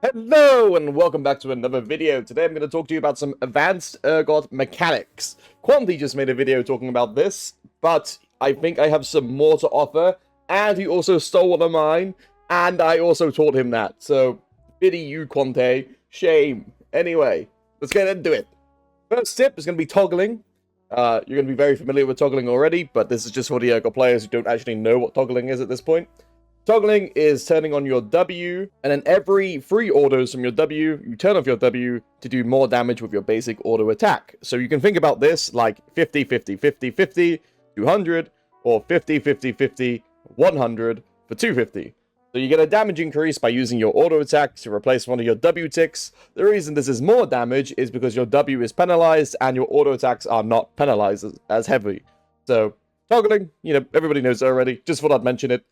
Hello and welcome back to another video. Today I'm going to talk to you about some advanced Urgot mechanics. Quanti just made a video talking about this, but I think I have some more to offer, and he also stole one of mine, and I also taught him that. So, pity you, Quante. Shame. Anyway, let's get into it. First tip is going to be toggling. You're going to be very familiar with toggling already, but this is just for the Urgot players who don't actually know what toggling is at this point. Toggling is turning on your W, and then every 3 autos from your W, you turn off your W to do more damage with your basic auto attack. So you can think about this like 50, 50, 50, 50, 200, or 50, 50, 50, 100 for 250. So you get a damage increase by using your auto attack to replace one of your W ticks. The reason this is more damage is because your W is penalized and your auto attacks are not penalized as heavy. So toggling, everybody knows it already. Just thought I'd mention it.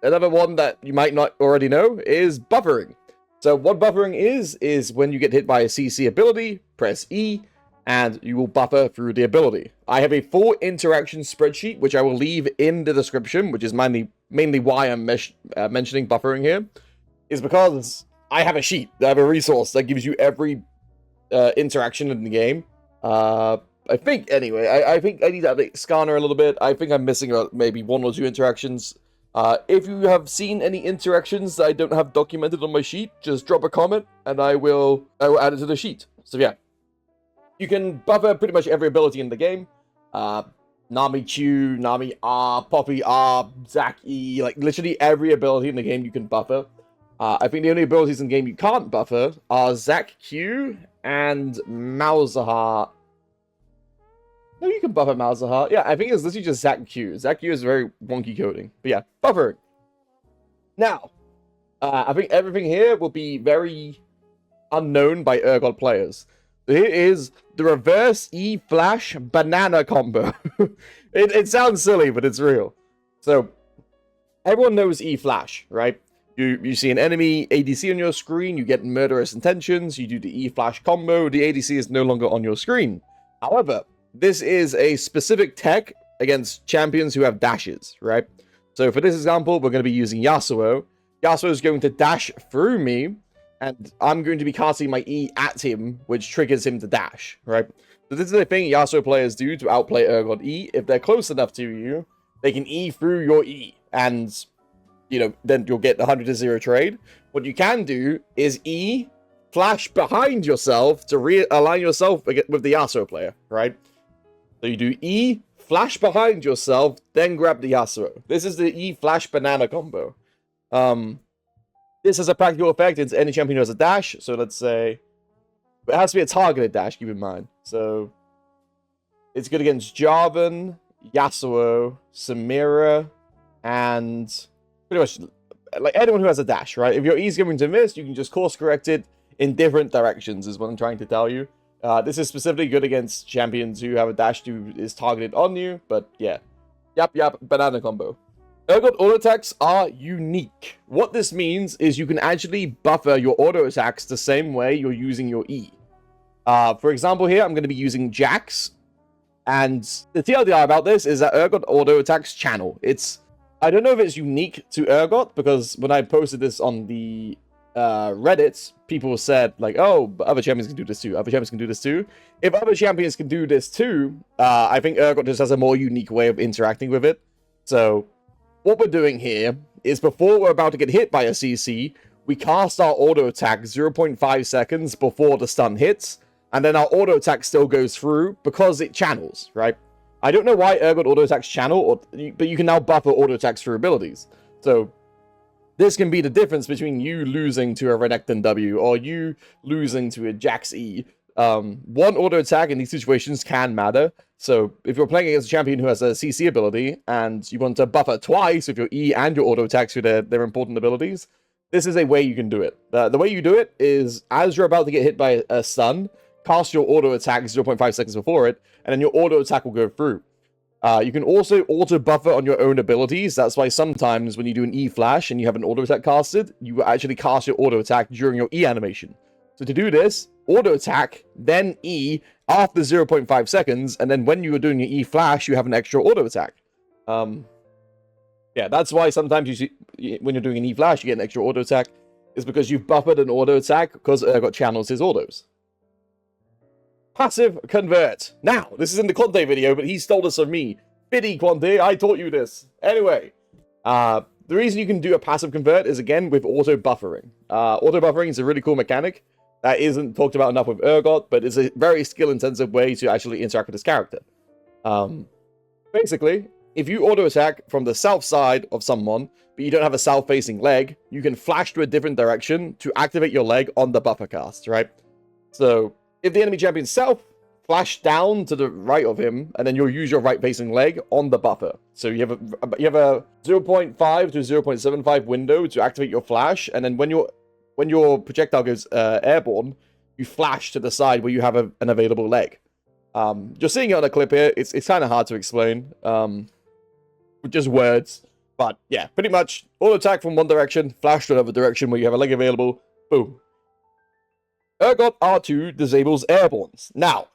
Another one that you might not already know is buffering. So what buffering is when you get hit by a CC ability, press E, and you will buffer through the ability. I have a full interaction spreadsheet, which I will leave in the description, which is mainly why I'm mentioning buffering here, is because I have a sheet, I have a resource that gives you every interaction in the game. I think, anyway, I think I need to update Scanner a little bit. I think I'm missing maybe 1 or 2 interactions. If you have seen any interactions that I don't have documented on my sheet, just drop a comment and I will add it to the sheet. So yeah, you can buffer pretty much every ability in the game. Nami Q, Nami R, Poppy R, Zac E, like literally every ability in the game you can buffer. I think the only abilities in the game you can't buffer are Zac Q and Malzahar. No, you can buffer Malzahar. Yeah, I think it's literally just Zac Q. Zac Q is very wonky coding. But yeah, buffering. Now, I think everything here will be very unknown by Urgot players. So here is the reverse E flash banana combo. it sounds silly, but it's real. So, everyone knows E flash, right? You see an enemy ADC on your screen, you get murderous intentions, you do the E flash combo, the ADC is no longer on your screen. However, this is a specific tech against champions who have dashes, right? So for this example, we're going to be using Yasuo. Yasuo is going to dash through me, and I'm going to be casting my E at him, which triggers him to dash, right? So this is a thing Yasuo players do to outplay Urgot E. If they're close enough to you, they can E through your E, and, then you'll get the 100-0 trade. What you can do is E flash behind yourself to realign yourself with the Yasuo player, right? So you do E, flash behind yourself, then grab the Yasuo. This is the E flash banana combo. This has a practical effect against any champion who has a dash. So let's say it has to be a targeted dash, keep in mind. So it's good against Jarvan, Yasuo, Samira, and pretty much like anyone who has a dash, right? If your E is going to miss, you can just course correct it in different directions, is what I'm trying to tell you. This is specifically good against champions who have a dash who is targeted on you, but yeah. Yep, banana combo. Urgot auto attacks are unique. What this means is you can actually buffer your auto attacks the same way you're using your E. For example here, I'm going to be using Jax, and the TLDR about this is that Urgot auto attacks channel. I don't know if it's unique to Urgot, because when I posted this on the Reddit, people said like, oh, other champions can do this too. Other champions can do this too. If other champions can do this too, I think Urgot just has a more unique way of interacting with it. So what we're doing here is before we're about to get hit by a CC, we cast our auto attack 0.5 seconds before the stun hits, and then our auto attack still goes through because it channels, right? I don't know why Urgot auto attacks channel, but you can now buffer auto attacks through abilities. So this can be the difference between you losing to a Renekton W or you losing to a Jax E. One auto attack in these situations can matter. So if you're playing against a champion who has a CC ability and you want to buffer twice with your E and your auto attacks through their important abilities, this is a way you can do it. The way you do it is as you're about to get hit by a stun, cast your auto attack 0.5 seconds before it, and then your auto attack will go through. You can also auto-buffer on your own abilities. That's why sometimes when you do an E-flash and you have an auto-attack casted, you actually cast your auto-attack during your E animation. So to do this, auto-attack, then E, after 0.5 seconds, and then when you are doing your E-flash, you have an extra auto-attack. Yeah, that's why sometimes you see, when you're doing an E-Flash, you get an extra auto attack. It's because you've buffered an auto attack because Urgot channels his autos. Passive convert. Now, this is in the Quante video, but he stole this from me. Pity, Quante, I taught you this. Anyway, the reason you can do a passive convert is, again, with auto buffering. Auto buffering is a really cool mechanic that isn't talked about enough with Urgot, but it's a very skill-intensive way to actually interact with this character. Basically, if you auto attack from the south side of someone, but you don't have a south-facing leg, you can flash to a different direction to activate your leg on the buffer cast, right? So, if the enemy champion's south, flash down to the right of him, and then you'll use your right-facing leg on the buffer. So you have a 0.5 to 0.75 window to activate your flash, and then when your projectile goes airborne, you flash to the side where you have an available leg. You're seeing it on a clip here. It's kind of hard to explain with just words. But yeah, pretty much auto attack from one direction, flash to another direction where you have a leg available. Boom. Urgot R2 disables airbornes. Now,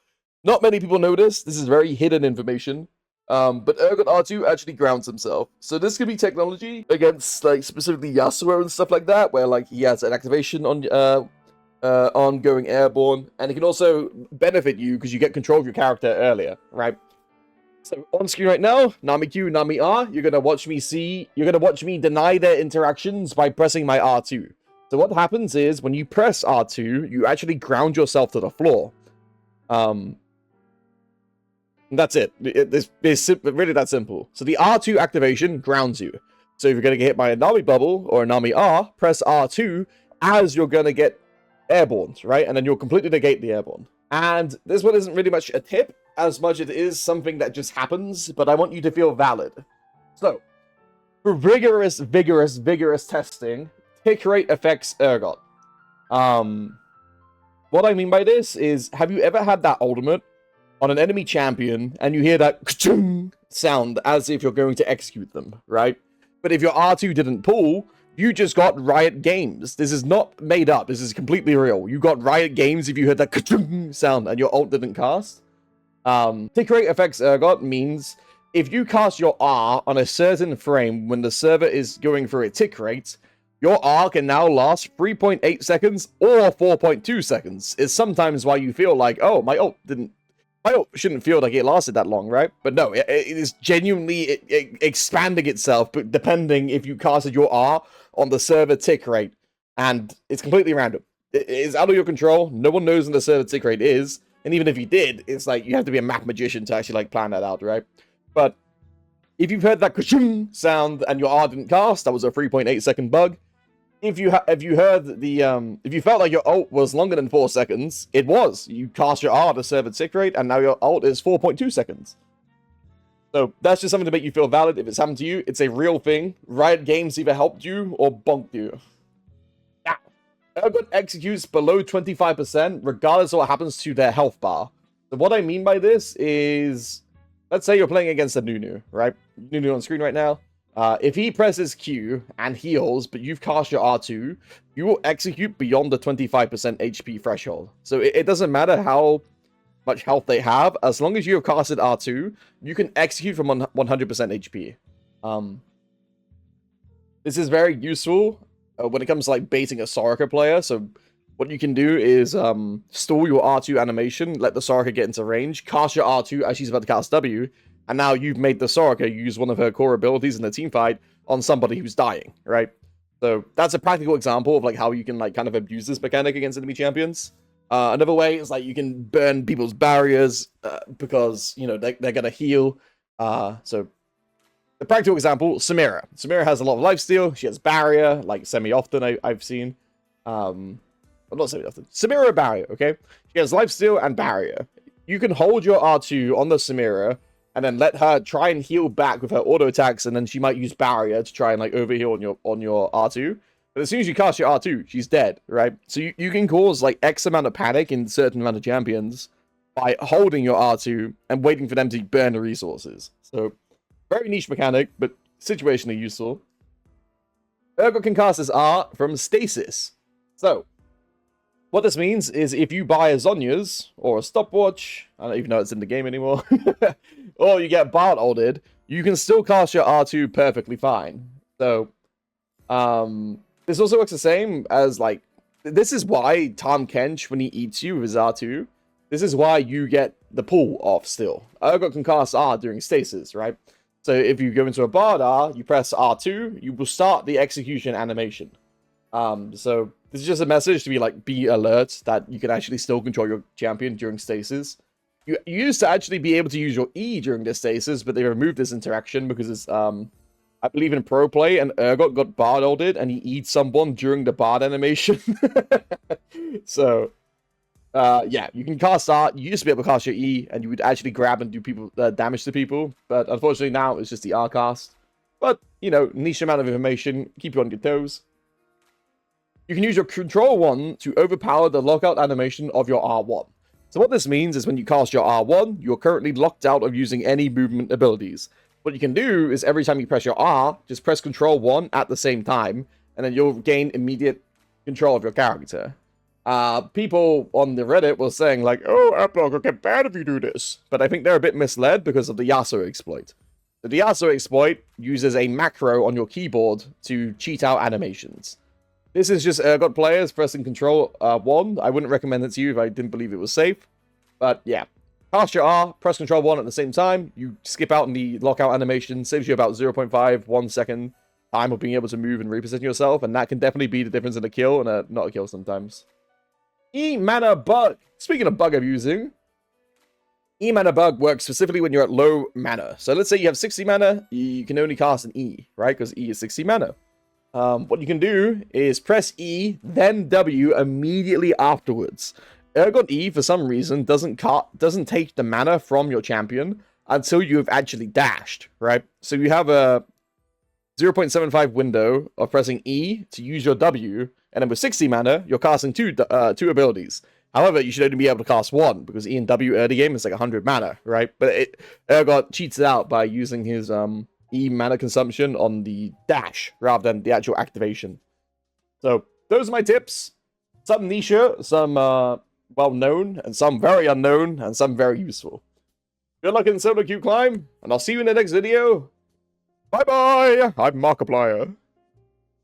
not many people know this. This is very hidden information. But Urgot R2 actually grounds himself. So this could be technology against, like, specifically Yasuo and stuff like that, where, like, he has an activation on going airborne, and it can also benefit you because you get control of your character earlier, right? So on screen right now, Nami Q, Nami R, you're gonna watch me deny their interactions by pressing my R2. So what happens is when you press R2, you actually ground yourself to the floor. That's it. It's really that simple. So the R2 activation grounds you. So if you're gonna get hit by a Nami bubble or a Nami R, press R2 as you're gonna get airborne, right? And then you'll completely negate the airborne. And this one isn't really much a tip, as much as it is something that just happens, but I want you to feel valid. So, for vigorous testing, tick rate affects Urgot. What I mean by this is, have you ever had that ultimate on an enemy champion, and you hear that sound as if you're going to execute them, right? But if your R2 didn't pull, you just got Riot Games. This is not made up. This is completely real. You got Riot Games if you heard that sound and your ult didn't cast. Tick rate affects Urgot means if you cast your R on a certain frame when the server is going through a tick rate, your R can now last 3.8 seconds or 4.2 seconds. It's sometimes why you feel like, oh, my ult shouldn't feel like it lasted that long, right? But no, it is genuinely expanding itself, but depending if you casted your R on the server tick rate, and it's completely random. It is out of your control. No one knows when the server tick rate is, and even if you did, it's like you have to be a math magician to actually like plan that out, right? But if you've heard that sound and your R didn't cast, that was a 3.8 second bug. If you felt like your ult was longer than 4 seconds, it was. You cast your R at a server tick rate, and now your ult is 4.2 seconds. So that's just something to make you feel valid. If it's happened to you, it's a real thing. Riot Games either helped you or bonked you. Now, Urgot executes below 25% regardless of what happens to their health bar. So what I mean by this is, let's say you're playing against a Nunu, right? Nunu on screen right now. If he presses Q and heals, but you've cast your R2, you will execute beyond the 25% HP threshold. So it doesn't matter how much health they have, as long as you have casted R2, you can execute from 100% HP. This is very useful when it comes to like baiting a Soraka player. So what you can do is stall your R2 animation, let the Soraka get into range, cast your R2 as she's about to cast W, and now you've made the Soraka use one of her core abilities in the team fight on somebody who's dying, right? So that's a practical example of like how you can like kind of abuse this mechanic against enemy champions. Another way is like you can burn people's barriers because, you know, they're gonna heal. So the practical example, Samira. Samira has a lot of lifesteal. She has barrier, like semi-often I've seen. Well, not semi-often. Samira barrier, okay? She has lifesteal and barrier. You can hold your R2 on the Samira and then let her try and heal back with her auto attacks, and then she might use barrier to try and like overheal on your R2. But as soon as you cast your R2, she's dead, right? So you can cause like X amount of panic in certain amount of champions by holding your R2 and waiting for them to burn the resources. So very niche mechanic, but situationally useful. Urgot can cast his R from stasis. So What this means is if you buy a Zonya's or a stopwatch, I don't even know it's in the game anymore, or you get Bard ulted, you can still cast your R2 perfectly fine. So, this also works the same as, like, this is why Tahm Kench, when he eats you with his R2, this is why you get the pull off still. Urgot can cast R during stasis, right? So if you go into a Bard R, you press R2, you will start the execution animation. So this is just a message to be like, be alert that you can actually still control your champion during stasis. You used to actually be able to use your E during the stasis, but they removed this interaction because it's, I believe in pro play, and Urgot got Bard ulted, and he eats someone during the Bard animation. So, yeah, you can cast R. You used to be able to cast your E, and you would actually grab and do people damage to people. But unfortunately now it's just the R cast. But, you know, niche amount of information. Keep you on your toes. You can use your Control 1 to overpower the lockout animation of your R1. So what this means is when you cast your R1, you're currently locked out of using any movement abilities. What you can do is every time you press your R, just press Control 1 at the same time, and then you'll gain immediate control of your character. People on the Reddit were saying like, oh, Urpog will get bad if you do this. But I think they're a bit misled because of the Yasuo exploit. The Yasuo exploit uses a macro on your keyboard to cheat out animations. This is just Urgot players pressing Control 1. I wouldn't recommend it to you if I didn't believe it was safe. But yeah, cast your R, press Control 1 at the same time. You skip out in the lockout animation, saves you about 0.5, 1 second time of being able to move and reposition yourself. And that can definitely be the difference in a kill and a not a kill sometimes. E-mana bug. Speaking of bug abusing, E-mana bug works specifically when you're at low mana. So let's say you have 60 mana, you can only cast an E, right? Because E is 60 mana. What you can do is press E, then W immediately afterwards. Urgot E, for some reason, doesn't take the mana from your champion until you have actually dashed, right? So you have a 0.75 window of pressing E to use your W, and then with 60 mana, you're casting two abilities. However, you should only be able to cast one, because E and W early game is like 100 mana, right? But Urgot cheats it out by using his E mana consumption on the dash rather than the actual activation. So those are my tips. Some niche, some well-known, and some very unknown, and some very useful. Good luck in solo queue climb, and I'll see you in the next video. Bye-bye! I'm Markiplier.